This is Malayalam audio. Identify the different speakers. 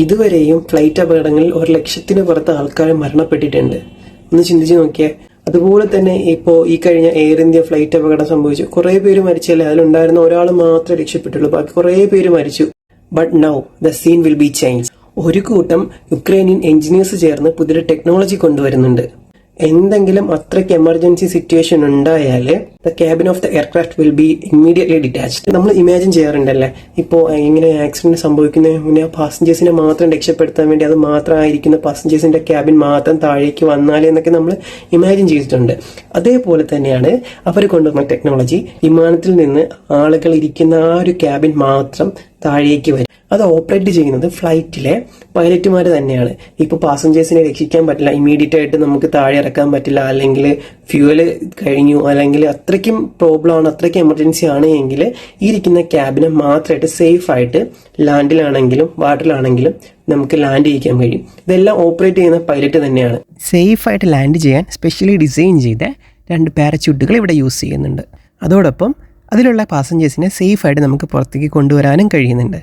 Speaker 1: ഇതുവരെയും ഫ്ലൈറ്റ് അപകടങ്ങളിൽ 1,00,000 പുറത്ത് ആൾക്കാർ മരണപ്പെട്ടിട്ടുണ്ട്. ഒന്ന് ചിന്തിച്ച് നോക്കിയേ. അതുപോലെ തന്നെ ഇപ്പോൾ ഈ കഴിഞ്ഞ എയർ ഇന്ത്യ ഫ്ലൈറ്റ് അപകടം സംഭവിച്ചു. കുറെ പേര് മരിച്ചല്ലേ, അതിലുണ്ടായിരുന്ന ഒരാൾ മാത്രമേ രക്ഷപ്പെട്ടുള്ളൂ, ബാക്കി കുറെ പേര് മരിച്ചു. But now the seen will be change. ഒരു കൂട്ടം യുക്രൈനിയൻ എഞ്ചിനീയേഴ്സ് ചേർന്ന് പുതിയൊരു ടെക്നോളജി കൊണ്ടുവരുന്നുണ്ട്. എന്തെങ്കിലും അത്രയ്ക്ക് എമർജൻസി സിറ്റുവേഷൻ ഉണ്ടായാൽ the cabin of the aircraft will be immediately detached. നമ്മൾ ഇമാജിൻ ചെയ്യാറുണ്ടല്ലേ, ഇപ്പോൾ ഇങ്ങനെ ആക്സിഡന്റ് സംഭവിക്കുന്നതിന് മുന്നേ ആ പാസഞ്ചേഴ്സിനെ മാത്രം രക്ഷപ്പെടുത്താൻ വേണ്ടി അത് മാത്രമായിരിക്കുന്ന പാസഞ്ചേഴ്സിന്റെ ക്യാബിൻ മാത്രം താഴേക്ക് വന്നാൽ എന്നൊക്കെ നമ്മൾ ഇമാജിൻ ചെയ്തിട്ടുണ്ട്. അതേപോലെ തന്നെയാണ് അവർ കൊണ്ടുവന്ന ടെക്നോളജി. വിമാനത്തിൽ നിന്ന് ആളുകൾ ഇരിക്കുന്ന ആ ഒരു ക്യാബിൻ മാത്രം താഴേക്ക് വരും. അത് ഓപ്പറേറ്റ് ചെയ്യുന്നത് ഫ്ലൈറ്റിലെ പൈലറ്റുമാർ തന്നെയാണ്. ഇപ്പോൾ പാസഞ്ചേഴ്സിനെ രക്ഷിക്കാൻ പറ്റില്ല, ഇമ്മീഡിയറ്റ് ആയിട്ട് നമുക്ക് താഴെ ഇറക്കാൻ പറ്റില്ല, അല്ലെങ്കിൽ ഫ്യൂവല് കഴിഞ്ഞു, അല്ലെങ്കിൽ അത്രയ്ക്കും പ്രോബ്ലം ആണ്, അത്രയ്ക്കും എമർജൻസി ആണ് എങ്കിൽ ഈ ഇരിക്കുന്ന ക്യാബിനെ മാത്രമായിട്ട് സേഫ് ആയിട്ട് ലാൻഡിലാണെങ്കിലും വാട്ടറിലാണെങ്കിലും നമുക്ക് ലാൻഡ് ചെയ്യിക്കാൻ കഴിയും. ഇതെല്ലാം ഓപ്പറേറ്റ് ചെയ്യുന്ന പൈലറ്റ് തന്നെയാണ്. സേഫ് ആയിട്ട് ലാൻഡ് ചെയ്യാൻ സ്പെഷ്യലി ഡിസൈൻ ചെയ്ത 2 പാരച്യൂട്ടുകൾ ഇവിടെ യൂസ് ചെയ്യുന്നുണ്ട്. അതോടൊപ്പം അതിലുള്ള പാസഞ്ചേഴ്സിനെ സേഫ് ആയിട്ട് നമുക്ക് പുറത്തേക്ക് കൊണ്ടുവരാനും കഴിയുന്നുണ്ട്.